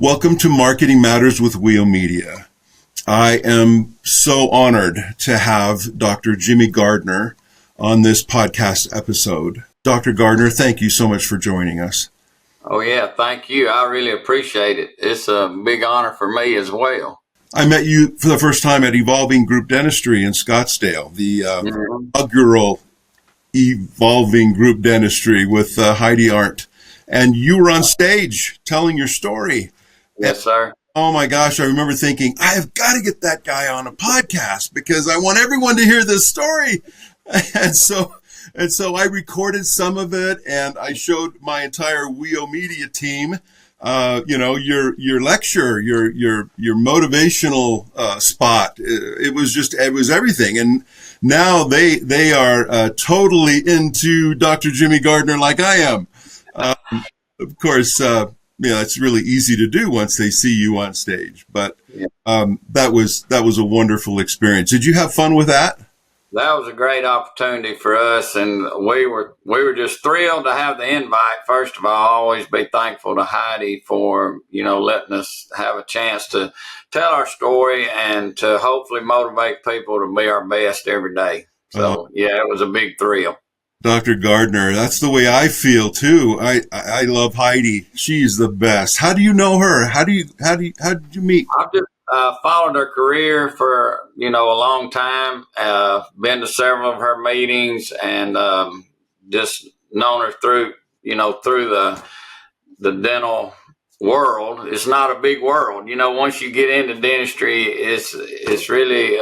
Welcome to Marketing Matters with Wheel Media. I am so honored to have Dr. Jimmy Gardner on this podcast episode. Dr. Gardner, thank you so much for joining us. Oh, yeah. Thank you. I really appreciate it. It's a big honor for me as well. I met you for the first time at Evolving Group Dentistry in Scottsdale, the inaugural Evolving Group Dentistry with Heidi Arndt. And you were on stage telling your story. Yes, sir. Oh my gosh, I remember thinking, I have got to get that guy on a podcast because I want everyone to hear this story. And so I recorded some of it and I showed my entire Wheel Media team, your lecture, your motivational spot. It was everything. And now they are totally into Dr. Jimmy Gardner like I am. Of course, it's really easy to do once they see you on stage. But that was a wonderful experience. Did you have fun with that? That was a great opportunity for us, and we were just thrilled to have the invite. First of all, I'll always be thankful to Heidi for letting us have a chance to tell our story and to hopefully motivate people to be our best every day. So it was a big thrill. Dr. Gardner, that's the way I feel too. I love Heidi. She's the best. How do you know her? How did you meet? I've just followed her career for a long time. Been to several of her meetings and just known her through the dental world. It's not a big world. Once you get into dentistry, it's really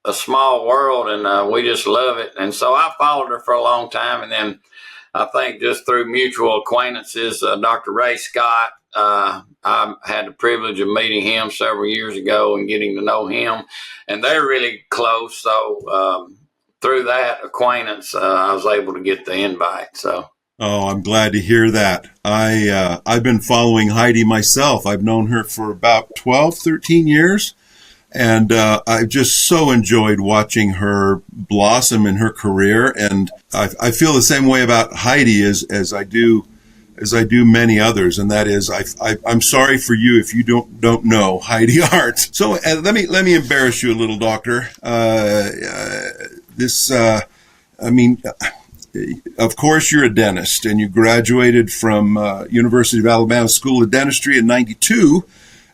a small world, and we just love it. And so I followed her for a long time, and then I think just through mutual acquaintances, Dr. Ray Scott, I had the privilege of meeting him several years ago and getting to know him, and they're really close. So through that acquaintance, I was able to get the invite. So. Oh, I'm glad to hear that. I've been following Heidi myself. I've known her for about 12, 13 years. And I've just so enjoyed watching her blossom in her career, and I feel the same way about Heidi as I do many others, and that is I'm sorry for you if you don't know Heidi Arndt. So let me embarrass you a little, Doctor. Of course you're a dentist, and you graduated from University of Alabama School of Dentistry in '92.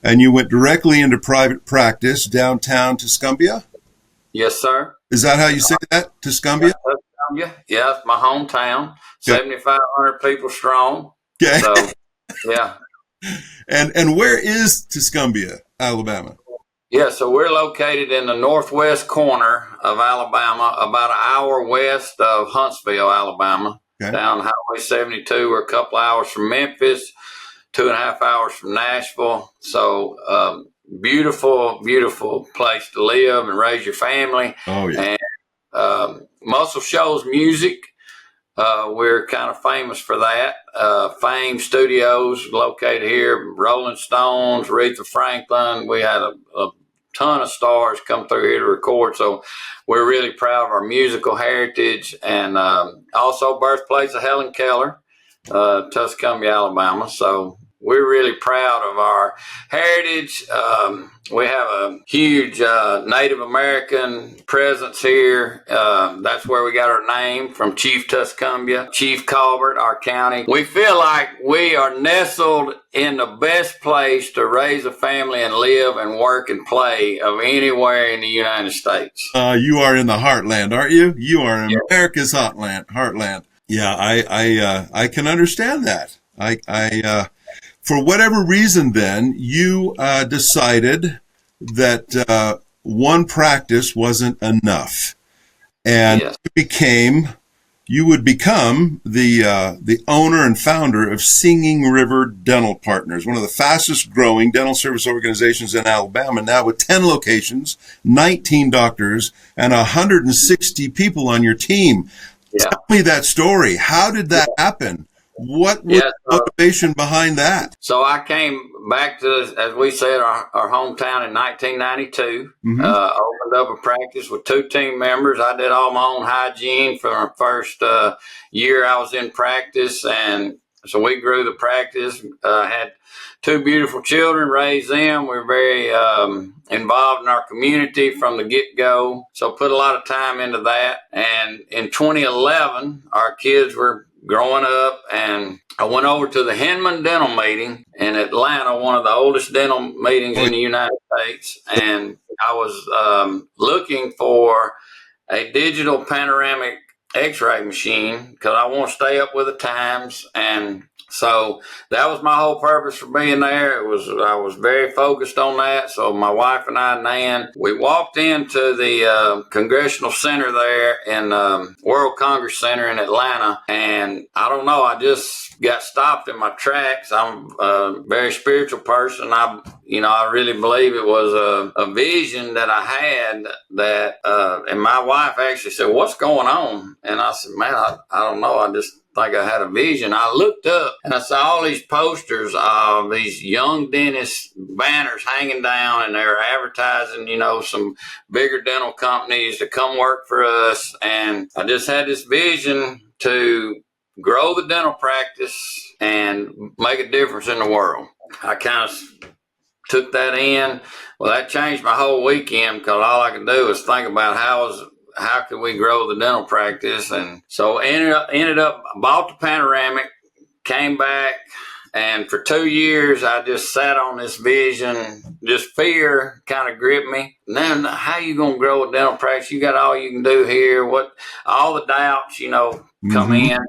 And you went directly into private practice downtown Tuscumbia? Yes, sir. Is that how you say that, Tuscumbia? Tuscumbia. Yeah, it's my hometown. 7,500 people strong. Okay. So, yeah. And where is Tuscumbia, Alabama? Yeah, so we're located in the northwest corner of Alabama, about an hour west of Huntsville, Alabama, down Highway 72. We're a couple hours from Memphis. 2.5 hours from Nashville. So beautiful, beautiful place to live and raise your family. Oh, yeah. And Muscle Shoals Music, we're kind of famous for that. Fame Studios located here, Rolling Stones, Aretha Franklin. We had a ton of stars come through here to record. So we're really proud of our musical heritage, and also birthplace of Helen Keller, Tuscumbia, Alabama. So we're really proud of our heritage. We have a huge Native American presence here. That's where we got our name from, Chief Tuscumbia, Chief Colbert, our county. We feel like we are nestled in the best place to raise a family and live and work and play of anywhere in the United States. You are in the heartland, aren't you? You are in America's heartland. Yeah, I can understand that. For whatever reason, then, you decided that one practice wasn't enough, and you would become the owner and founder of Singing River Dental Partners, one of the fastest growing dental service organizations in Alabama, now with 10 locations, 19 doctors, and 160 people on your team. Yeah. Tell me that story. How did that happen? What was the motivation behind that? So I came back to, as we said, our hometown in 1992, opened up a practice with 2 team members. I did all my own hygiene for the first year I was in practice, and so we grew the practice, had 2 beautiful children, raised them. We were very involved in our community from the get-go, so put a lot of time into that. And in 2011, our kids were growing up, and I went over to the Hinman Dental meeting in Atlanta, one of the oldest dental meetings in the United States, and I was looking for a digital panoramic x-ray machine because I want to stay up with the times. And so that was my whole purpose for being there. I was very focused on that. So my wife and I, Nan, we walked into the Congressional Center there in World Congress Center in Atlanta. And I don't know, I just got stopped in my tracks. I'm a very spiritual person. I really believe it was a vision that I had that, and my wife actually said, "What's going on?" And I said, "Man, I don't know. I just think I had a vision." I looked up and I saw all these posters of these young dentist banners hanging down, and they were advertising, some bigger dental companies to come work for us. And I just had this vision to grow the dental practice and make a difference in the world. I kind of took that in. Well, that changed my whole weekend because all I could do was think about how could we grow the dental practice. And so ended up bought the panoramic, came back, and for 2 years I just sat on this vision. Just fear kind of gripped me. Now, how you gonna grow a dental practice? You got all you can do here. All the doubts, come in.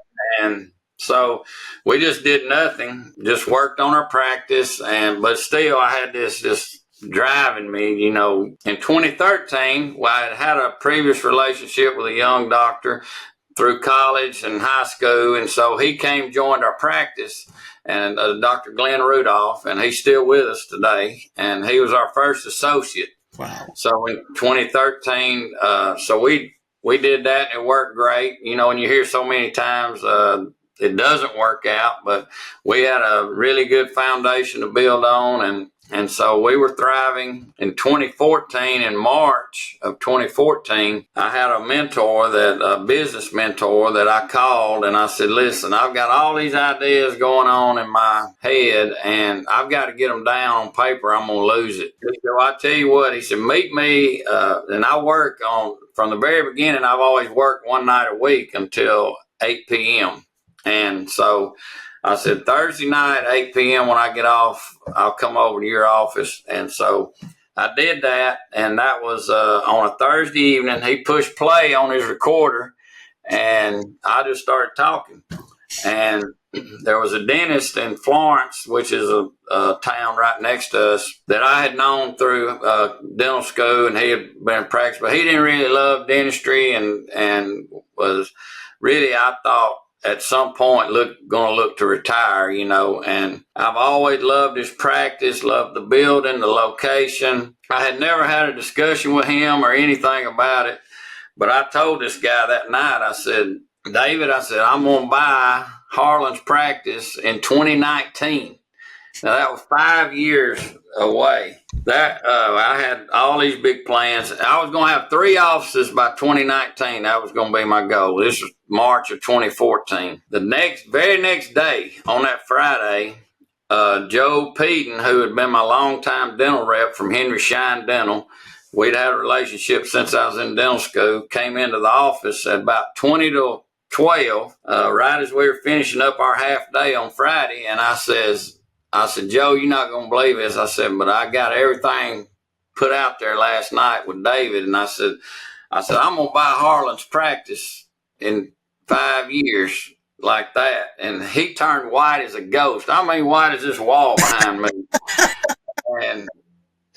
And so we just did nothing, just worked on our practice. But still I had this driving me, In 2013, I had a previous relationship with a young doctor through college and high school. And so he joined our practice, and Dr. Glenn Rudolph, and he's still with us today. And he was our first associate. Wow. So in 2013, so we did that, and it worked great. And you hear so many times, it doesn't work out, but we had a really good foundation to build on. And so we were thriving. In 2014, in March of 2014, I had a business mentor that I called, and I said, "Listen, I've got all these ideas going on in my head, and I've got to get them down on paper. I'm going to lose it." So I tell you what, he said, "Meet me." And I work from the very beginning, I've always worked one night a week until 8 p.m. And so I said, "Thursday night, 8 p.m. when I get off, I'll come over to your office." And so I did that. And that was on a Thursday evening. He pushed play on his recorder, and I just started talking. And there was a dentist in Florence, which is a town right next to us, that I had known through dental school, and he had been in practice, but he didn't really love dentistry and was really, I thought, at some point going to look to retire, and I've always loved his practice, loved the building, the location. I had never had a discussion with him or anything about it, but I told this guy that night, I said, "David," I said, "I'm going to buy Harlan's practice in 2019. Now, that was 5 years away. I had all these big plans. I was going to have 3 offices by 2019. That was going to be my goal. This was March of 2014. The very next day, on that Friday, Joe Peden, who had been my longtime dental rep from Henry Schein Dental, we'd had a relationship since I was in dental school, came into the office at about 20 to 12, right as we were finishing up our half day on Friday. And I said, "Joe, you're not going to believe this." I said, "But I got everything put out there last night with David." And I said, "I'm going to buy Harlan's practice in 5 years like that." And he turned white as a ghost. I mean, white as this wall behind me.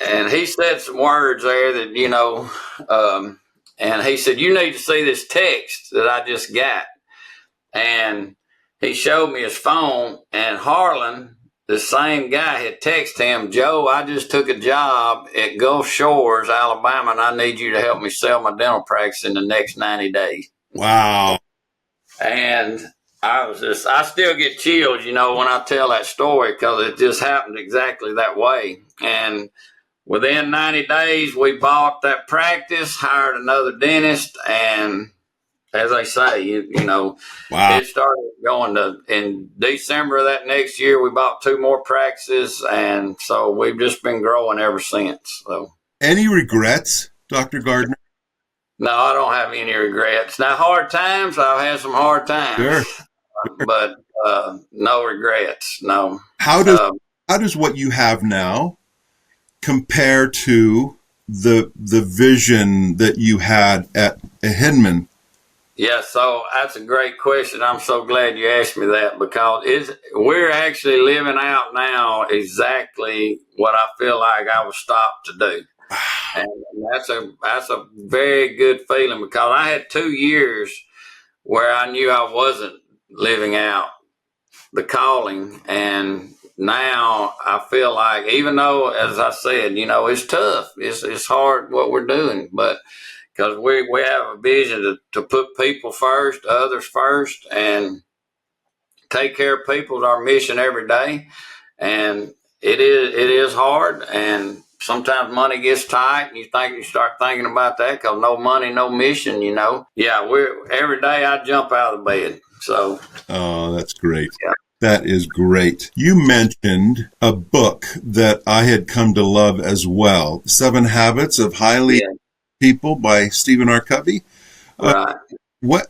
And he said some words there that, and he said, "You need to see this text that I just got." And he showed me his phone, and Harlan, the same guy, had texted him, "Joe, I just took a job at Gulf Shores, Alabama, and I need you to help me sell my dental practice in the next 90 days. Wow. And I still get chills, when I tell that story, because it just happened exactly that way. And within 90 days, we bought that practice, hired another dentist, and as they say, you know, Wow. it started going in December of that next year. We bought 2 more practices, and so we've just been growing ever since. So, Any regrets, Dr. Gardner? no, I don't have any regrets. Now, hard times, I've had some hard times, Sure. but no regrets. No. How does Um, how does what you have now compare to the vision that you had at Hinman? Yeah, so that's a great question. I'm so glad you asked me that because we're actually living out now exactly what I feel like I was stopped to do. And that's a very good feeling because I had 2 years where I knew I wasn't living out the calling, and now I feel like, even though, as I said, you know, it's tough, it's hard what we're doing, but because we have a vision to put people first, others first, and take care of people is our mission every day. And it is hard, and sometimes money gets tight, and you start thinking about that because no money, no mission. You know, yeah. We're every day I jump out of the bed. So, Oh, that's great. yeah. That is great. You mentioned a book that I had come to love as well, Seven Habits of Highly Yeah, People by Stephen R. Covey. Uh, right.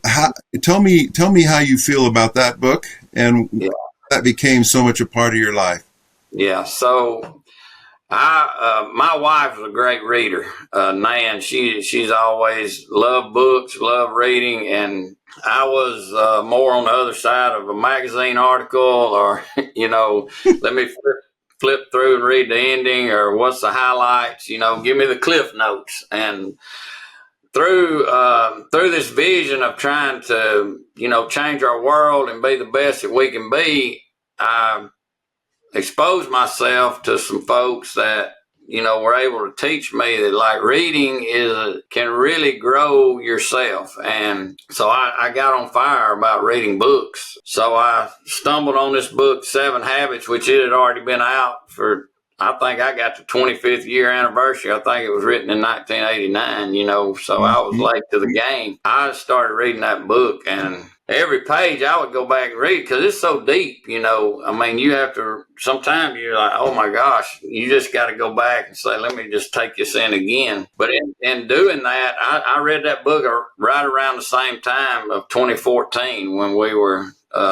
tell me how you feel about that book and Yeah, that became so much a part of your life. yeah. So my wife was a great reader. Nan, she's always loved books, loved reading, and I was more on the other side of a magazine article, or you know, let me flip through and read the ending, or what's the highlights. You know, give me the cliff notes. And through this vision of trying to, you know, change our world and be the best that we can be, I exposed myself to some folks that, you know, were able to teach me that, like, reading can really grow yourself. And so I got on fire about reading books. So I stumbled on this book, Seven Habits, which it had already been out for, I think I got the 25th year anniversary. I think it was written in 1989, you know, so I was Mhm. late to the game. I started reading that book, and every page I would go back and read because it's so deep, you know. I mean, you have to, sometimes you're like, oh my gosh, you just got to go back and say, let me just take this in again. But in doing that, I read that book right around the same time of 2014 when we were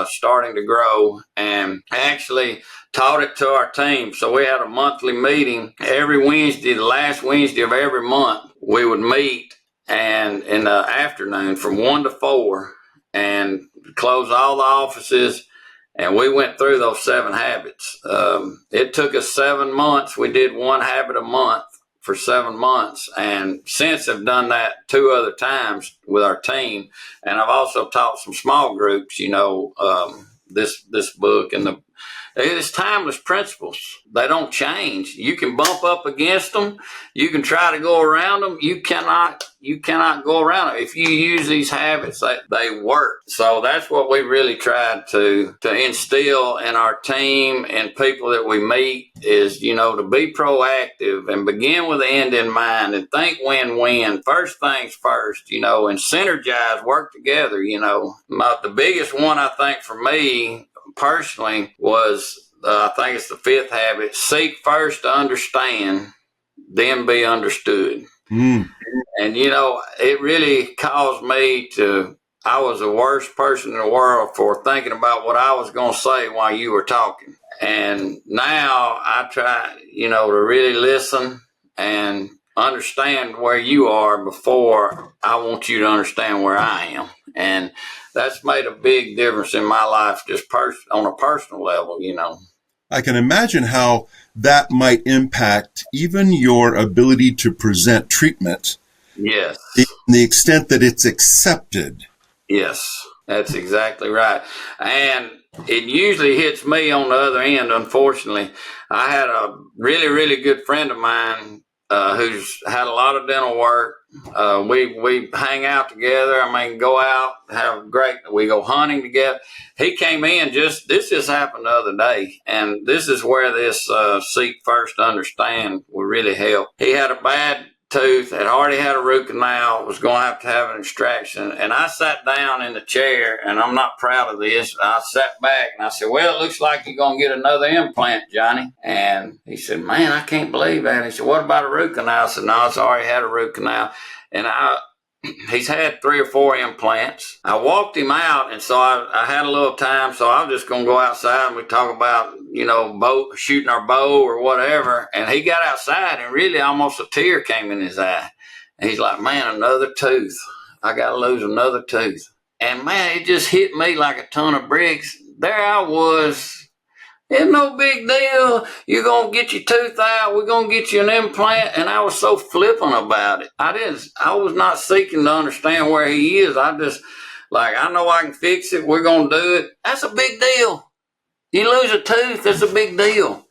starting to grow, and actually taught it to our team. So we had a monthly meeting every Wednesday, the last Wednesday of every month. We would meet, and in the afternoon from 1 to 4, and closed all the offices. And we went through those 7 habits. It took us 7 months. We did one habit a month for 7 months. And since have done that 2 other times with our team. And I've also taught some small groups, you know, this book, and it's timeless principles. They don't change. You can bump up against them. You can try to go around them. You cannot go around them. If you use these habits, they work. So that's what we really tried to instill in our team and people that we meet is, you know, to be proactive and begin with the end in mind and think win-win. First things first, you know, and synergize, work together, you know. The biggest one, I think, for me personally was, I think it's the 5th habit: seek first to understand, then be understood. Mm. And you know, it really caused me to, I was the worst person in the world for thinking about what I was going to say while you were talking. And now I try, you know, to really listen and understand where you are before I want you to understand where I am. And that's made a big difference in my life, just on a personal level, you know. I can imagine how that might impact even your ability to present treatment Yes. in the extent that it's accepted. Yes, that's exactly right. And it usually hits me on the other end, unfortunately. I had a really, really good friend of mine who's had a lot of dental work. We hang out together. I mean, go out, have great, we go hunting together. He came in this just happened the other day. And this is where this seek first understand will really help. He had a bad tooth, had already had a root canal, was going to have an extraction. And I sat down in the chair, and I'm not proud of this. I sat back and I said, well, it looks like you're going to get another implant, Johnny. And he said, man, I can't believe that. He said, what about a root canal? I said, no, it's already had a root canal. And he's had 3 or 4 implants. I walked him out, and so I had a little time, so I was just going to go outside and we talk about, shooting our bow or whatever. And he got outside, and really almost a tear came in his eye. And he's like, man, another tooth. I got to lose another tooth. And man, it just hit me like a ton of bricks. There I was. It's no big deal. You're going to get your tooth out. We're going to get you an implant. And I was so flippant about it. I was not seeking to understand where he is. I just, I know I can fix it. We're going to do it. That's a big deal. You lose a tooth, that's a big deal.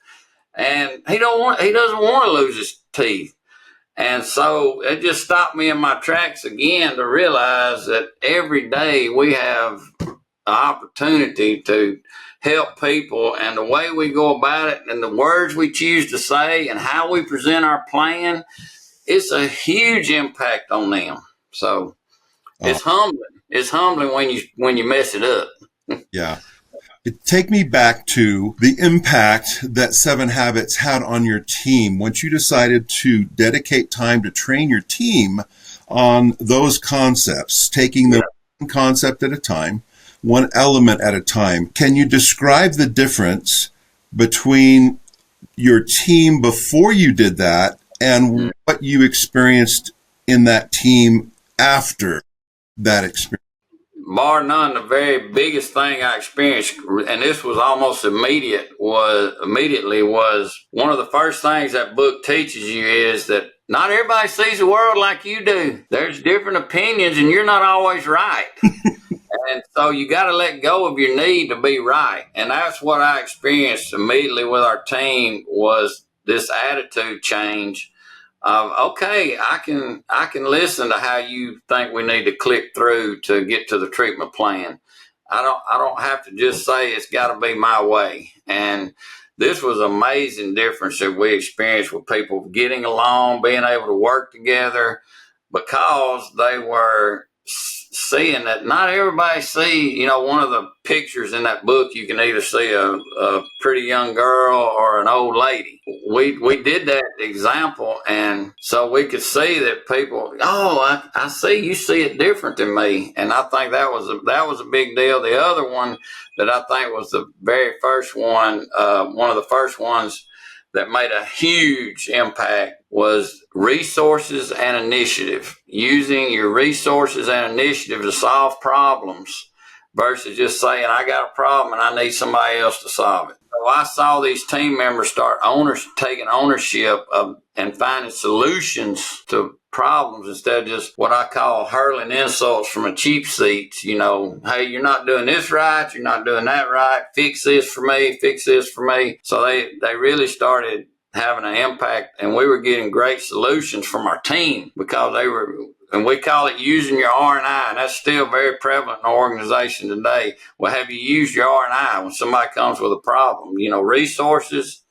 And he doesn't want to lose his teeth. And so it just stopped me in my tracks again to realize that every day we have an opportunity to help people, and the way we go about it and the words we choose to say and how we present our plan, it's a huge impact on them. So it's humbling. It's humbling when you mess it up. Yeah. Take me back to the impact that 7 Habits had on your team once you decided to dedicate time to train your team on those concepts, taking the one concept at a time, one element at a time. Can you describe the difference between your team before you did that and what you experienced in that team after that experience? Bar none, the very biggest thing I experienced, and this was almost immediately was one of the first things that book teaches you is that not everybody sees the world like you do. There's different opinions, and you're not always right. And so you got to let go of your need to be right. And that's what I experienced immediately with our team was this attitude change of, okay, I can listen to how you think we need to click through to get to the treatment plan. I don't have to just say it's got to be my way. And this was an amazing difference that we experienced with people getting along, being able to work together, because they were seeing that not everybody see, one of the pictures in that book, you can either see a pretty young girl or an old lady. We did that example, and so we could see that people, I see, you see it different than me. And I think that was a big deal. The other one that I think was the very first one of the first ones that made a huge impact was resources and initiative. Using your resources and initiative to solve problems versus just saying, I got a problem and I need somebody else to solve it. So I saw these team members start taking ownership of and finding solutions to problems instead of just what I call hurling insults from a cheap seat. Hey, you're not doing this right. You're not doing that right. Fix this for me. Fix this for me. So they really started having an impact, and we were getting great solutions from our team because they were, and we call it using your R&I, and that's still very prevalent in our organization today. Well, have you used your R&I when somebody comes with a problem? Resources.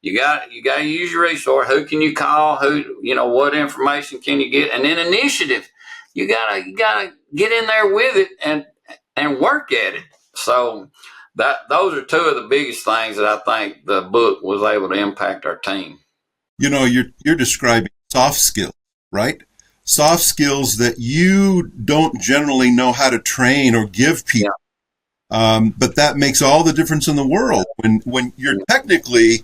You got to use your resource. Who can you call? What information can you get? And then initiative. You gotta get in there with it and work at it. So those are two of the biggest things that I think the book was able to impact our team. You're describing soft skills, right? Soft skills that you don't generally know how to train or give people. Yeah. But that makes all the difference in the world. When you're technically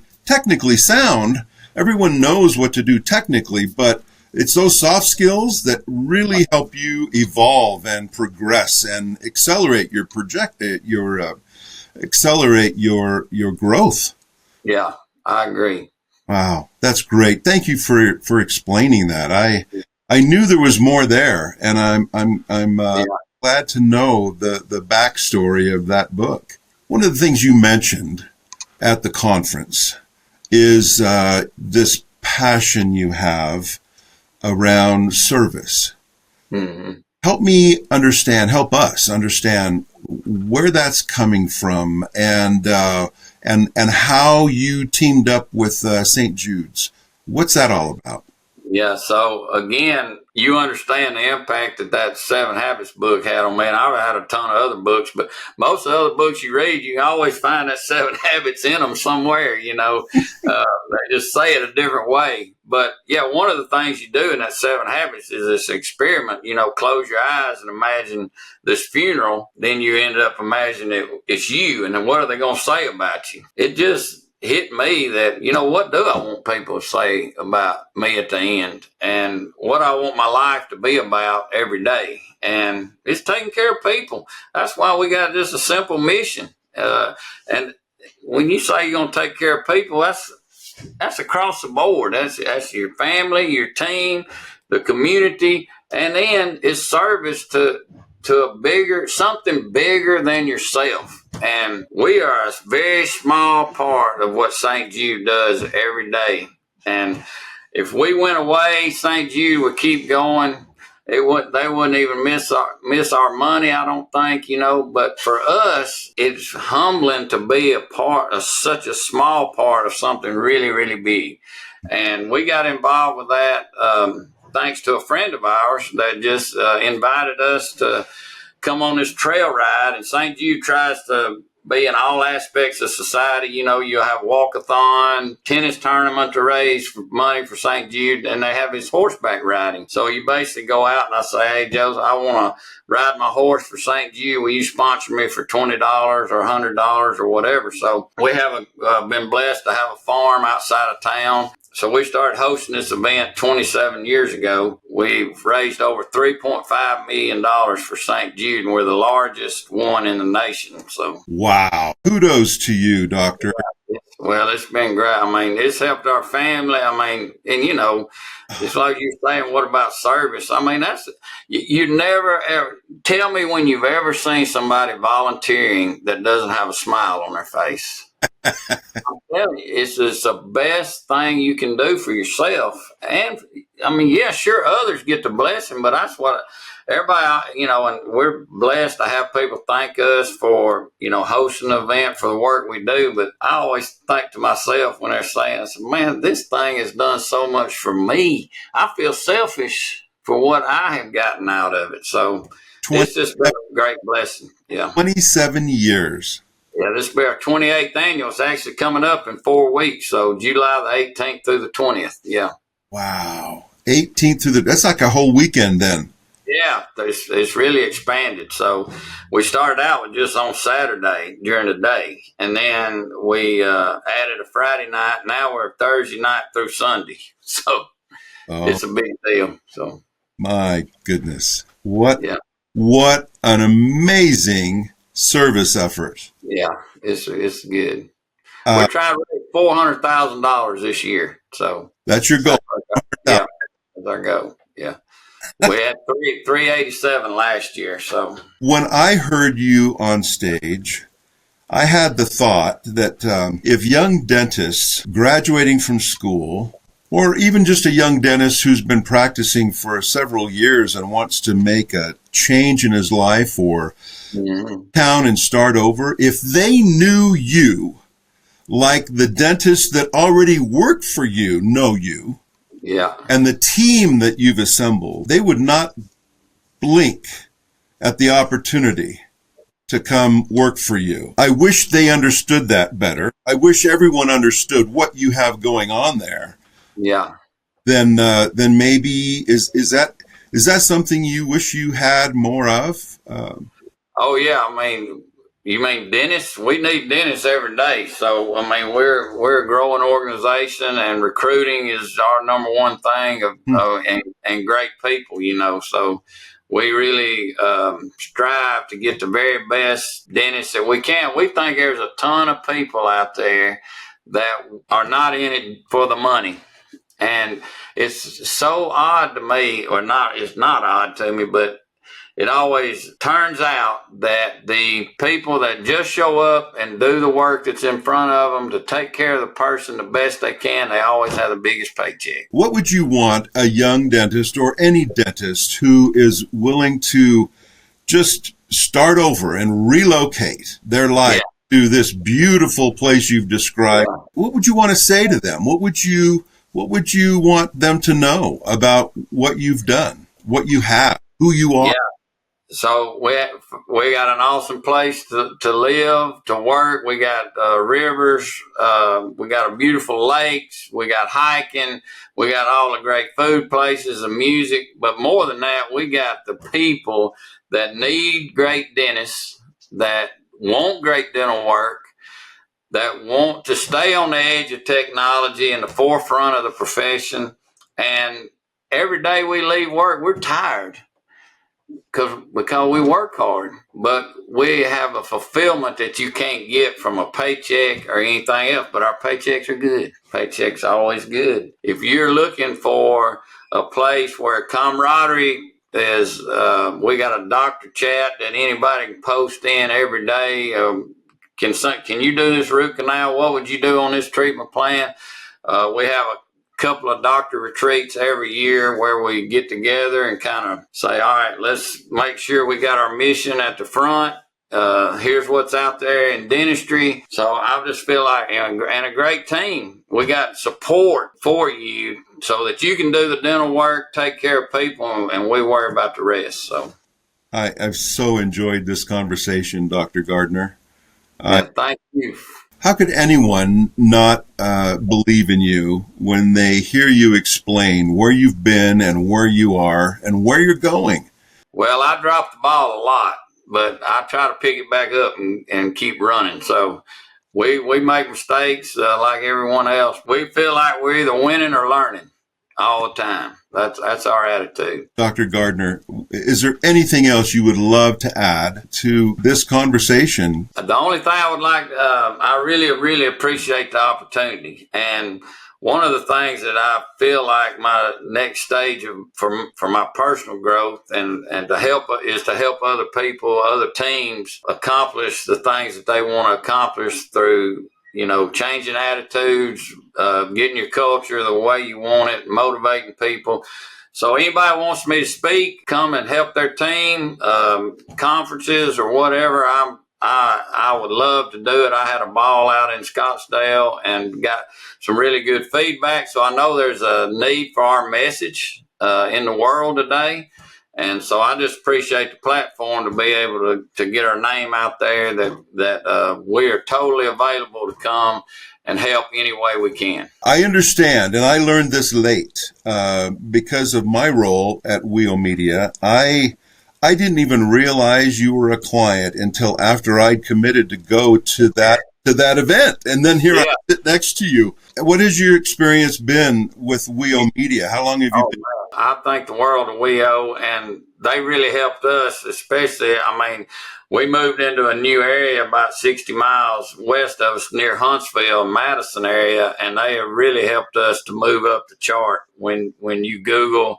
sound, everyone knows what to do technically, but it's those soft skills that really help you evolve and progress and accelerate your growth. Yeah, I agree. Wow, that's great. Thank you for explaining that. I knew there was more there, and I'm glad to know the backstory of that book. One of the things you mentioned at the conference is this passion you have around service. Mm-hmm. Help us understand where that's coming from and how you teamed up with St. Jude's. What's that all about? Yeah. So again, you understand the impact that Seven Habits book had on me. And I've had a ton of other books, but most of the other books you read, you can always find that Seven Habits in them somewhere. They just say it a different way. But yeah, one of the things you do in that Seven Habits is this experiment. Close your eyes and imagine this funeral. Then you end up imagining it's you, and then what are they going to say about you? It just hit me that, what do I want people to say about me at the end, and what I want my life to be about every day. And it's taking care of people. That's why we got just a simple mission. And when you say you're going to take care of people, that's across the board. That's your family, your team, the community, and then it's service to something bigger than yourself. And we are a very small part of what St. Jude does every day. And if we went away, St. Jude would keep going. They wouldn't even miss our money, I don't think, But for us, it's humbling to be a part of such a small part of something really, really big. And we got involved with that thanks to a friend of ours that just invited us to come on this trail ride. And St. Jude tries to be in all aspects of society. You'll have walkathon, tennis tournament to raise money for St. Jude, and they have his horseback riding. So you basically go out and I say, hey, Joseph, I want to ride my horse for St. Jude. Will you sponsor me for $20 or $100 or whatever? So we have been blessed to have a farm outside of town. So we started hosting this event 27 years ago. We've raised over $3.5 million for St. Jude, and we're the largest one in the nation. So, wow. Kudos to you, Doctor. Well, it's been great. It's helped our family. And it's like you're saying, what about service? You never ever tell me when you've ever seen somebody volunteering that doesn't have a smile on their face. I'm telling you, it's just the best thing you can do for yourself. And sure, others get the blessing, but that's what everybody, and we're blessed to have people thank us for, hosting an event for the work we do. But I always think to myself when they're saying, man, this thing has done so much for me. I feel selfish for what I have gotten out of it. So it's just been a great blessing. Yeah. 27 years. Yeah, this will be our 28th annual. It's actually coming up in 4 weeks. So July the 18th through the 20th. Yeah. Wow. 18th through that's like a whole weekend then. Yeah, it's really expanded. So we started out with just on Saturday during the day. And then we added a Friday night. Now we're Thursday night through Sunday. So It's a big deal. So my goodness. What an amazing service effort. Yeah, it's good. We're trying to raise $400,000 this year. So that's your goal. Yeah, that's our goal. Yeah. We had 387 last year. So when I heard you on stage, I had the thought that if young dentists graduating from school, or even just a young dentist who's been practicing for several years and wants to make a change in his life or town and start over, if they knew you like the dentists that already work for you know you, and the team that you've assembled, they would not blink at the opportunity to come work for you. I wish they understood that better. I wish everyone understood what you have going on there. Yeah. Then maybe is that something you wish you had more of? Oh yeah, you mean dentists? We need dentists every day. So we're a growing organization, and recruiting is our number one thing and great people. So we really strive to get the very best dentists that we can. We think there's a ton of people out there that are not in it for the money. And it's so odd to me, or not, it's not odd to me, but it always turns out that the people that just show up and do the work that's in front of them to take care of the person the best they can, they always have the biggest paycheck. What would you want a young dentist or any dentist who is willing to just start over and relocate their life to this beautiful place you've described? What would you want to say to them? What would you what would you want them to know about what you've done, what you have, who you are? Yeah. So we got an awesome place to live, to work. We got rivers. We got a beautiful lakes. We got hiking. We got all the great food places and music. But more than that, we got the people that need great dentists, that want great dental work, that want to stay on the edge of technology and the forefront of the profession. And every day we leave work, we're tired because we work hard, but we have a fulfillment that you can't get from a paycheck or anything else. But our paychecks are good. Paychecks are always good. If you're looking for a place where camaraderie is, we got a doctor chat that anybody can post in every day. Can you do this root canal? What would you do on this treatment plan? We have a couple of doctor retreats every year where we get together and kind of say, all right, let's make sure we got our mission at the front. Here's what's out there in dentistry. So I just feel like, and a great team. We got support for you so that you can do the dental work, take care of people, and we worry about the rest. So I've so enjoyed this conversation, Dr. Gardner. Thank you. How could anyone not believe in you when they hear you explain where you've been and where you are and where you're going? Well, I dropped the ball a lot, but I try to pick it back up and keep running. So we make mistakes like everyone else. We feel like we're either winning or learning all the time. That's our attitude. Dr. Gardner, is there anything else you would love to add to this conversation? The only thing I would like, I really, really appreciate the opportunity. And one of the things that I feel like my next stage for my personal growth and to help is to help other people, other teams accomplish the things that they want to accomplish through, changing attitudes, getting your culture the way you want it, motivating people. So anybody wants me to speak, come and help their team, conferences or whatever, I would love to do it. I had a ball out in Scottsdale and got some really good feedback. So I know there's a need for our message in the world today. And so I just appreciate the platform to be able to get our name out there, that we are totally available to come and help any way we can. I understand, and I learned this late because of my role at WEO Media. I didn't even realize you were a client until after I'd committed to go to that event, and then here I sit next to you. What has your experience been with WEO Media? How long have you been? I think the world of WEO, and they really helped us, especially, we moved into a new area about 60 miles west of us near Huntsville, Madison area, and they have really helped us to move up the chart. When you Google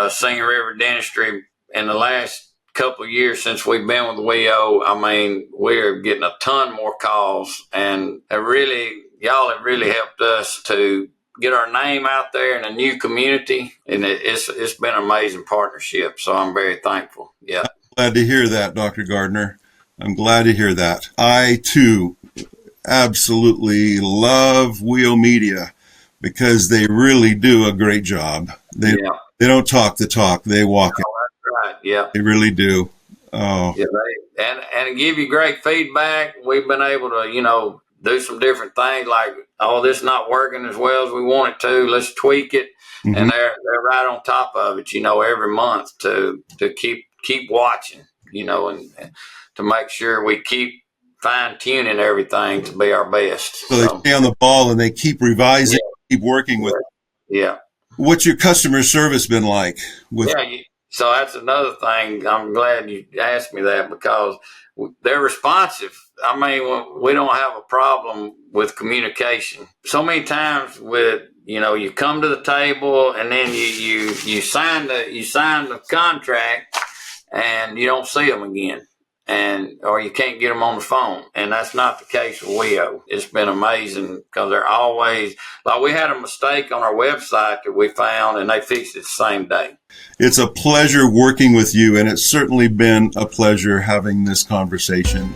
Singing River Dentistry in the last couple of years since we've been with WEO, we're getting a ton more calls, and y'all have really helped us to get our name out there in a new community, and it's been an amazing partnership. So I'm very thankful. Yeah. Glad to hear that, Dr. Gardner. I'm glad to hear that. I too absolutely love WEO Media because they really do a great job. They don't talk the talk, they walk it. That's right. Yeah. They really do. Oh. Yeah, and give you great feedback. We've been able to, do some different things like, this is not working as well as we want it to. Let's tweak it. Mm-hmm. And they're right on top of it, every month to keep watching, and to make sure we keep fine tuning everything to be our best. So they stay on the ball and they keep revising, keep working with it. Yeah. What's your customer service been like? So that's another thing. I'm glad you asked me that because they're responsive. We don't have a problem with communication. So many times you come to the table and then you sign the contract and you don't see them again, or you can't get them on the phone. And that's not the case with WEO. It's been amazing because they're always, like, we had a mistake on our website that we found and they fixed it the same day. It's a pleasure working with you, and it's certainly been a pleasure having this conversation.